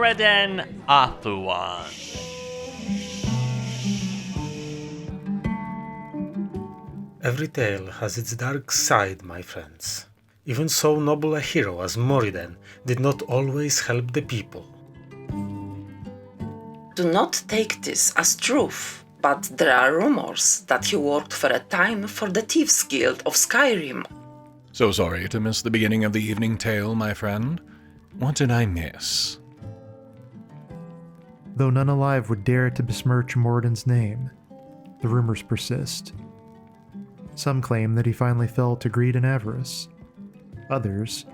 Moriden, Athluan. Every tale has its dark side, my friends. Even so noble a hero as Moriden did not always help the people. Do not take this as truth, but there are rumors that he worked for a time for the Thieves Guild of Skyrim. So sorry to miss the beginning of the evening tale, my friend. What did I miss? Though none alive would dare to besmirch Moriden's name, the rumors persist. Some claim that he finally fell to greed and avarice. Others,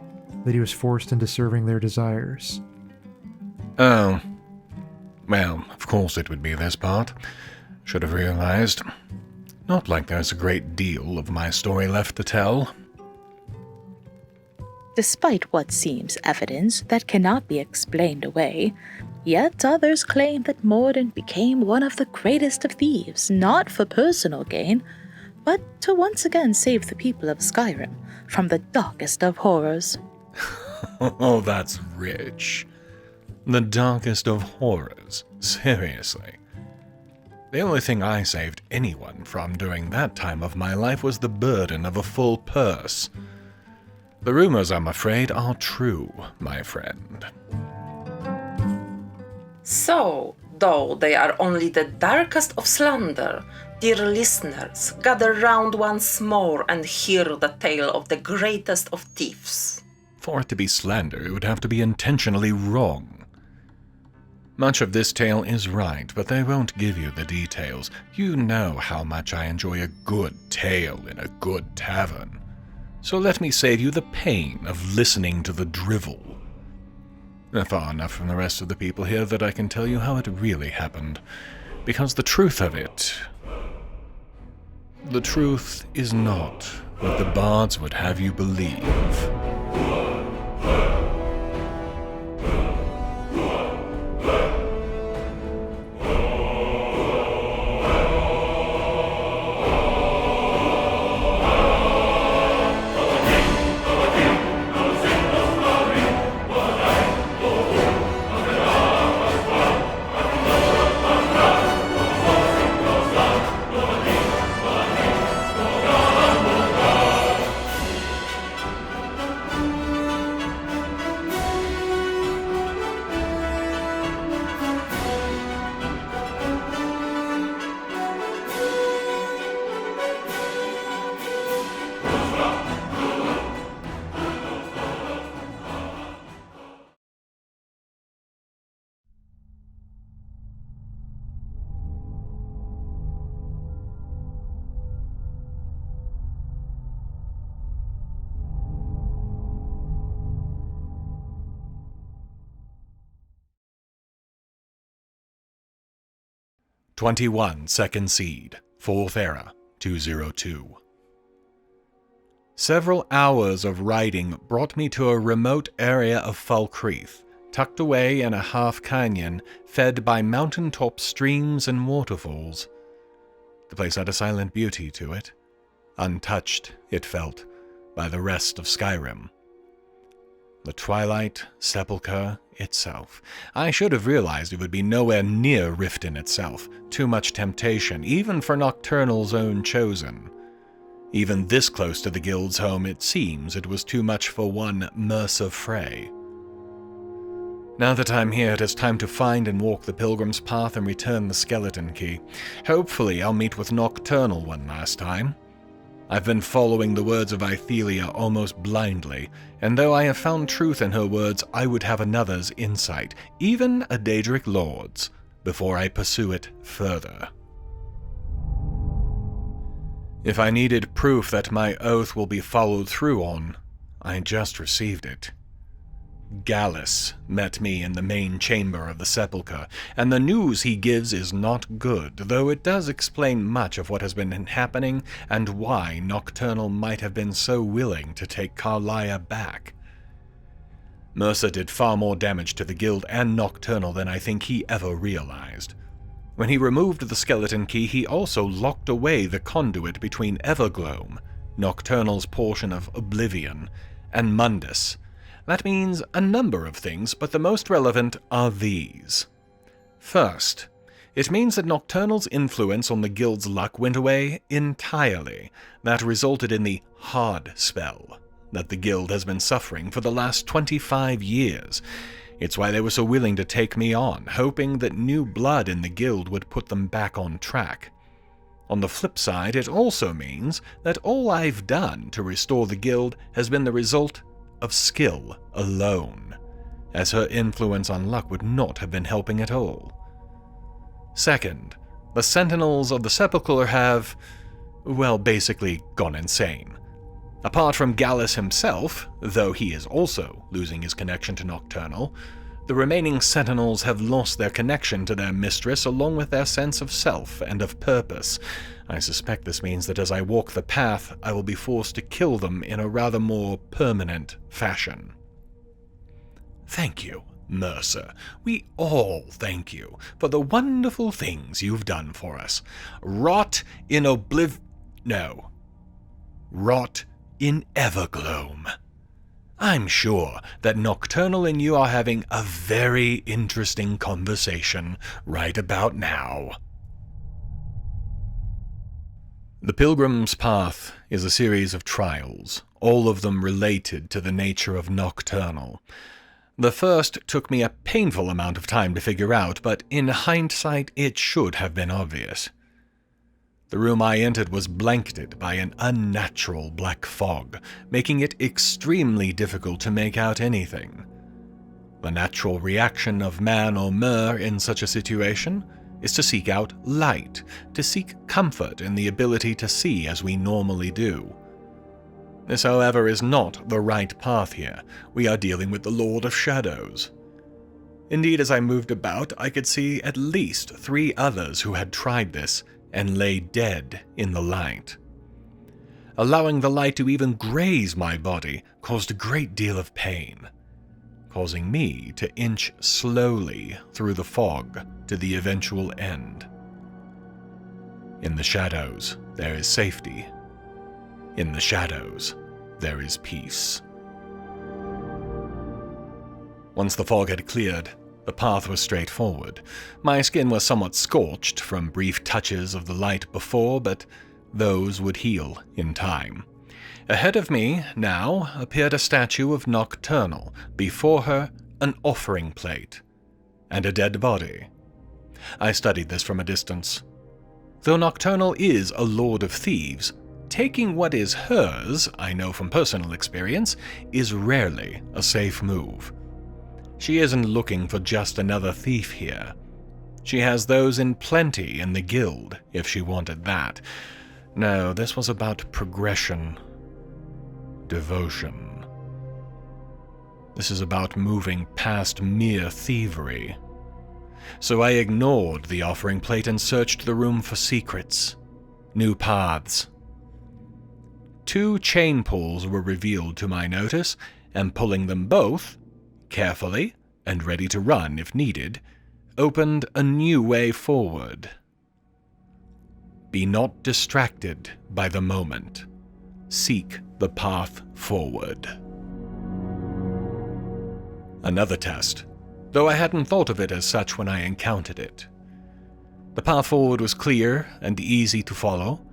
that he was forced into serving their desires. Oh. Well, of course it would be this part. Should have realized. Not like there's a great deal of my story left to tell. Despite what seems evidence that cannot be explained away, yet others claim that Moriden became one of the greatest of thieves, not for personal gain, but to once again save the people of Skyrim from the darkest of horrors. Oh, that's rich. The darkest of horrors. Seriously. The only thing I saved anyone from during that time of my life was the burden of a full purse. The rumors, I'm afraid, are true, my friend. So, though they are only the darkest of slander, dear listeners, gather round once more and hear the tale of the greatest of thieves. For it to be slander, it would have to be intentionally wrong. Much of this tale is right, but they won't give you the details. You know how much I enjoy a good tale in a good tavern. So let me save you the pain of listening to the drivel. Far enough from the rest of the people here that I can tell you how it really happened. Because the truth of it... The truth is not what the bards would have you believe. Second Seed, 4th Era, 202. Several hours of riding brought me to a remote area of Falkreath, tucked away in a half-canyon fed by mountain-top streams and waterfalls. The place had a silent beauty to it, untouched, it felt, by the rest of Skyrim. The Twilight Sepulchre itself. I should have realized it would be nowhere near Riften itself. Too much temptation, even for Nocturnal's own chosen. Even this close to the guild's home, it seems it was too much for one Mercer Frey. Now that I'm here, it is time to find and walk the pilgrim's path and return the skeleton key. Hopefully I'll meet with Nocturnal one last time. I've been following the words of Ithelia almost blindly, and though I have found truth in her words, I would have another's insight, even a Daedric Lord's, before I pursue it further. If I needed proof that my oath will be followed through on, I just received it. Gallus met me in the main chamber of the sepulchre, and the news he gives is not good, though it does explain much of what has been happening and why Nocturnal might have been so willing to take Carlia back. Mercer did far more damage to the guild and Nocturnal than I think he ever realized. When he removed the skeleton key, he also locked away the conduit between Evergloam, Nocturnal's portion of Oblivion, and Mundus, That means a number of things, but the most relevant are these. First, it means that Nocturnal's influence on the guild's luck went away entirely. That resulted in the hard spell that the guild has been suffering for the last 25 years. It's why they were so willing to take me on, hoping that new blood in the guild would put them back on track. On the flip side, it also means that all I've done to restore the guild has been the result of skill alone, as her influence on luck would not have been helping at all. Second, the Sentinels of the Sepulchre have, well, basically gone insane. Apart from Gallus himself, though he is also losing his connection to Nocturnal, the remaining Sentinels have lost their connection to their mistress along with their sense of self and of purpose. I suspect this means that as I walk the path, I will be forced to kill them in a rather more permanent fashion. Thank you, Mercer. We all thank you for the wonderful things you've done for us. Rot in Evergloam. I'm sure that Nocturnal and you are having a very interesting conversation right about now. The Pilgrim's Path is a series of trials, all of them related to the nature of Nocturnal. The first took me a painful amount of time to figure out, but in hindsight it should have been obvious. The room I entered was blanketed by an unnatural black fog, making it extremely difficult to make out anything. The natural reaction of man or mer in such a situation is to seek out light, to seek comfort in the ability to see as we normally do. This, however, is not the right path here. We are dealing with the Lord of Shadows. Indeed, as I moved about, I could see at least 3 others who had tried this and lay dead in the light. Allowing the light to even graze my body caused a great deal of pain, causing me to inch slowly through the fog to the eventual end. In the shadows, there is safety. In the shadows, there is peace. Once the fog had cleared, the path was straightforward. My skin was somewhat scorched from brief touches of the light before, but those would heal in time. Ahead of me, now, appeared a statue of Nocturnal, before her an offering plate, and a dead body. I studied this from a distance. Though Nocturnal is a lord of thieves, taking what is hers, I know from personal experience, is rarely a safe move. She isn't looking for just another thief here. She has those in plenty in the guild, if she wanted that. No, this was about progression. Devotion. This is about moving past mere thievery. So I ignored the offering plate and searched the room for secrets, new paths. 2 chain pulls were revealed to my notice, and pulling them both, carefully, and ready to run if needed, opened a new way forward. Be not distracted by the moment. Seek the path forward. Another test, though I hadn't thought of it as such when I encountered it. The path forward was clear and easy to follow,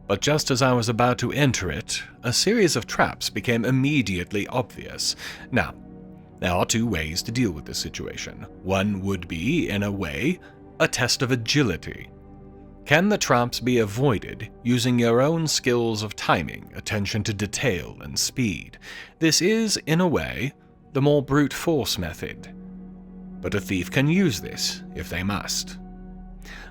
but just as I was about to enter it, a series of traps became immediately obvious. Now, there are 2 ways to deal with this situation. One would be, in a way, a test of agility. Can the traps be avoided using your own skills of timing, attention to detail, and speed? This is, in a way, the more brute force method. But a thief can use this, if they must.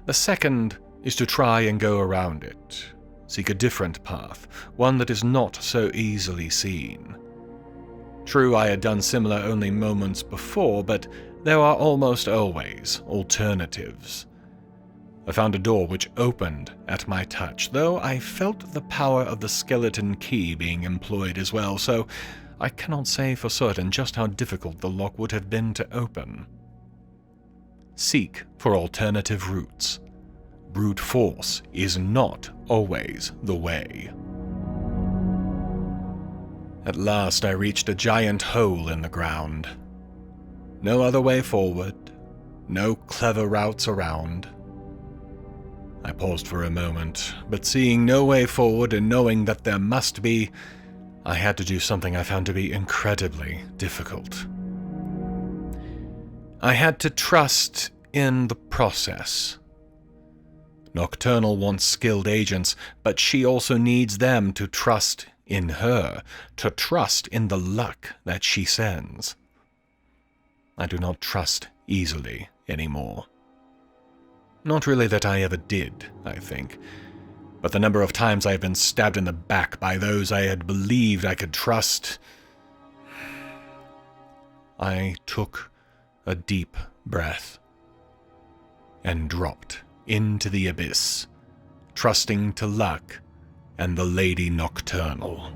The second is to try and go around it. Seek a different path, one that is not so easily seen. True, I had done similar only moments before, but there are almost always alternatives. I found a door which opened at my touch, though I felt the power of the skeleton key being employed as well, so I cannot say for certain just how difficult the lock would have been to open. Seek for alternative routes. Brute force is not always the way. At last I reached a giant hole in the ground. No other way forward, no clever routes around. I paused for a moment, but seeing no way forward and knowing that there must be, I had to do something I found to be incredibly difficult. I had to trust in the process. Nocturnal wants skilled agents, but she also needs them to trust in her, to trust in the luck that she sends. I do not trust easily anymore. Not really that I ever did, I think, but the number of times I have been stabbed in the back by those I had believed I could trust. I took a deep breath and dropped into the abyss, trusting to luck and the Lady Nocturnal.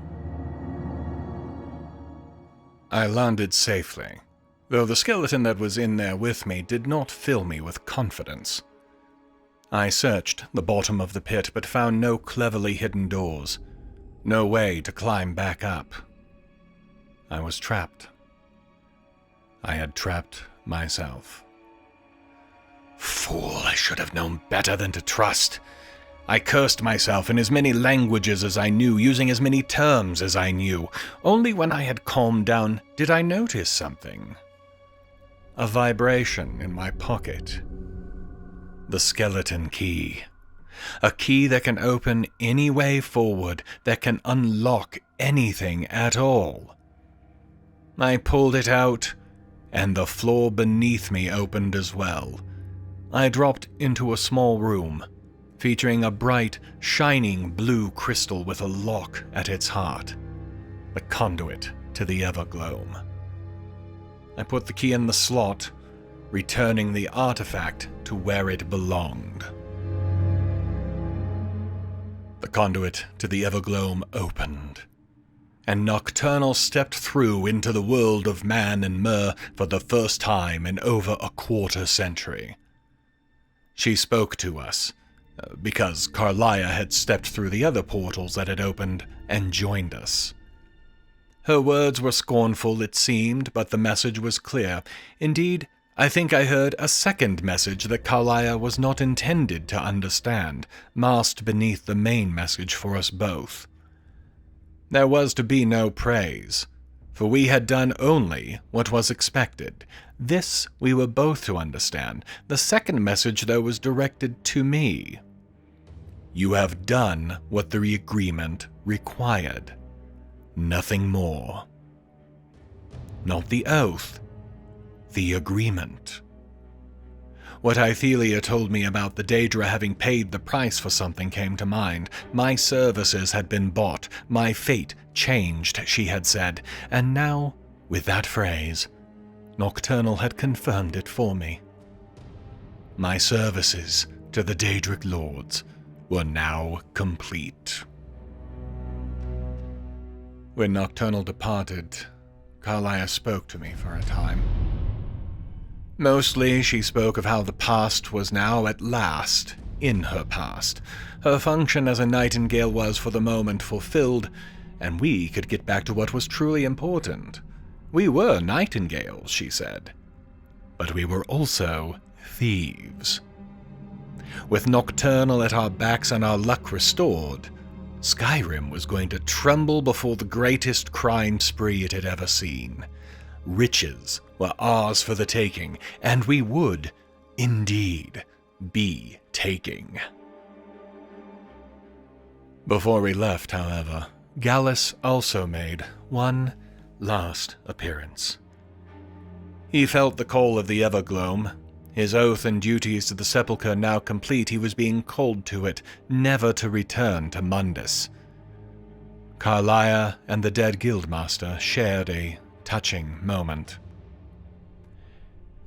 I landed safely, though the skeleton that was in there with me did not fill me with confidence. I searched the bottom of the pit, but found no cleverly hidden doors, no way to climb back up. I was trapped. I had trapped myself. Fool, I should have known better than to trust. I cursed myself in as many languages as I knew, using as many terms as I knew. Only when I had calmed down did I notice something. A vibration in my pocket. The skeleton key. A key that can open any way forward, that can unlock anything at all. I pulled it out, and the floor beneath me opened as well. I dropped into a small room, featuring a bright, shining blue crystal with a lock at its heart, the conduit to the Evergloam. I put the key in the slot, returning the artifact to where it belonged. The conduit to the Evergloam opened, and Nocturnal stepped through into the world of man and Mer for the first time in over a quarter century. She spoke to us, because Carlia had stepped through the other portals that had opened and joined us. Her words were scornful, it seemed, but the message was clear. Indeed, I think I heard a second message that Carlia was not intended to understand, masked beneath the main message for us both. There was to be no praise, for we had done only what was expected. This we were both to understand. The second message, though, was directed to me. You have done what the agreement required. Nothing more. Not the oath, the agreement. What Ithelia told me about the Daedra having paid the price for something came to mind. My services had been bought, my fate changed, she had said, and now, with that phrase, Nocturnal had confirmed it for me. My services to the Daedric Lords were now complete. When Nocturnal departed, Carlia spoke to me for a time. Mostly she spoke of how the past was now at last in her past. Her function as a nightingale was for the moment fulfilled, and we could get back to what was truly important. We were nightingales, she said, but we were also thieves. With Nocturnal at our backs and our luck restored, Skyrim was going to tremble before the greatest crime spree it had ever seen. Riches were ours for the taking, and we would, indeed, be taking. Before we left, however, Gallus also made one last appearance. He felt the call of the Evergloam. His oath and duties to the sepulchre now complete, he was being called to it, never to return to Mundus. Carlia and the dead guildmaster shared a touching moment.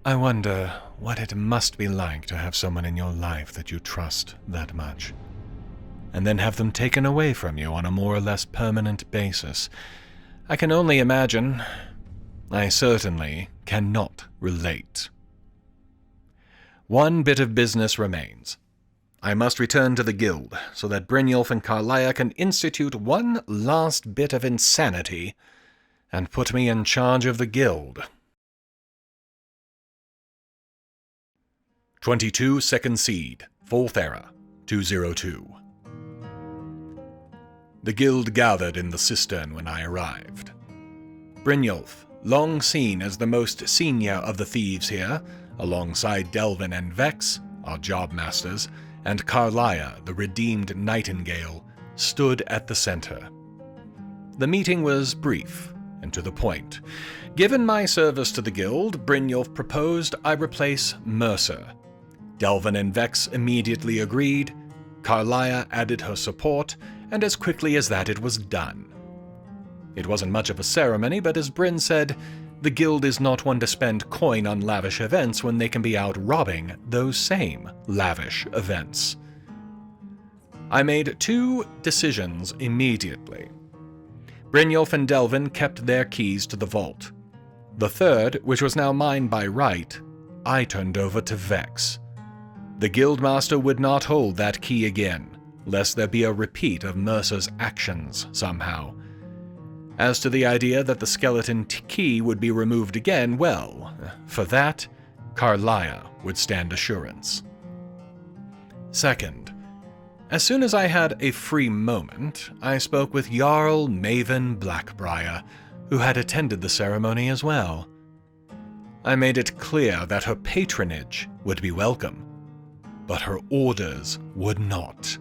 I wonder what it must be like to have someone in your life that you trust that much, and then have them taken away from you on a more or less permanent basis. I can only imagine. I certainly cannot relate. One bit of business remains. I must return to the guild, so that Brynjolf and Carlia can institute one last bit of insanity and put me in charge of the guild. 22 Second Seed, 4th Era, 202. The guild gathered in the cistern when I arrived. Brynjolf, long seen as the most senior of the thieves here, alongside Delvin and Vex, our job masters, and Carlia, the redeemed nightingale, stood at the center. The meeting was brief and to the point. Given my service to the guild, Brynjolf proposed I replace Mercer. Delvin and Vex immediately agreed, Carlia added her support, and as quickly as that it was done. It wasn't much of a ceremony, but as Bryn said, the guild is not one to spend coin on lavish events when they can be out robbing those same lavish events. I made 2 decisions immediately. Brynjolf and Delvin kept their keys to the vault. The third, which was now mine by right, I turned over to Vex. The guildmaster would not hold that key again, lest there be a repeat of Mercer's actions somehow. As to the idea that the skeleton key would be removed again, well, for that, Carlia would stand assurance. Second, as soon as I had a free moment, I spoke with Jarl Maven Blackbriar, who had attended the ceremony as well. I made it clear that her patronage would be welcome, but her orders would not.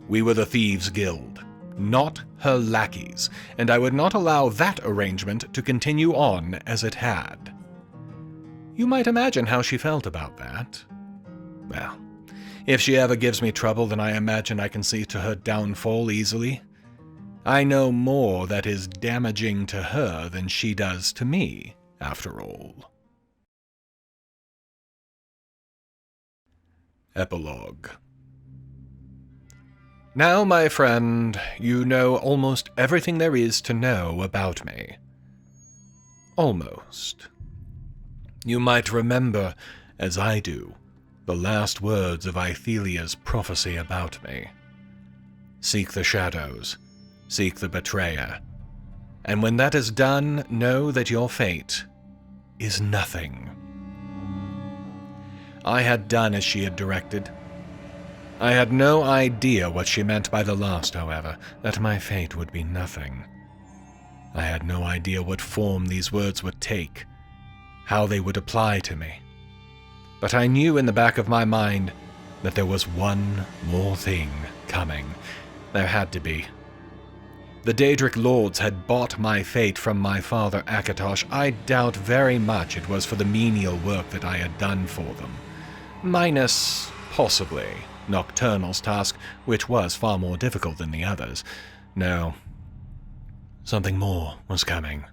We were the Thieves Guild, not her lackeys, and I would not allow that arrangement to continue on as it had. You might imagine how she felt about that. Well, if she ever gives me trouble, then I imagine I can see to her downfall easily. I know more that is damaging to her than she does to me, after all. Epilogue. Now, my friend, you know almost everything there is to know about me. Almost. You might remember, as I do, the last words of Ithelia's prophecy about me. Seek the shadows, seek the betrayer, and when that is done, know that your fate is nothing. I had done as she had directed. I had no idea what she meant by the last, however, that my fate would be nothing. I had no idea what form these words would take, how they would apply to me. But I knew in the back of my mind that there was one more thing coming. There had to be. The Daedric Lords had bought my fate from my father Akatosh. I doubt very much it was for the menial work that I had done for them. Minus, possibly, Nocturnal's task, which was far more difficult than the others. No, something more was coming,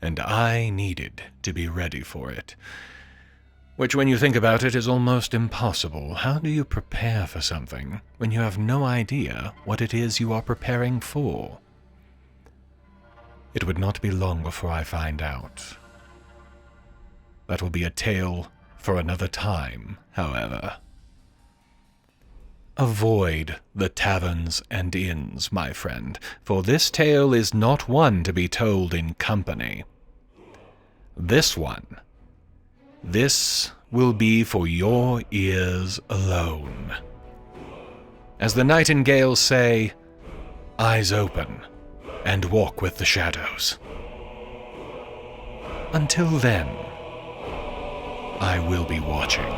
and I needed to be ready for it. Which, when you think about it, is almost impossible. How do you prepare for something when you have no idea what it is you are preparing for? It would not be long before I find out. That will be a tale for another time, however. Avoid the taverns and inns, my friend, for this tale is not one to be told in company. This will be for your ears alone. As the nightingales say, eyes open and walk with the shadows. Until then, I will be watching.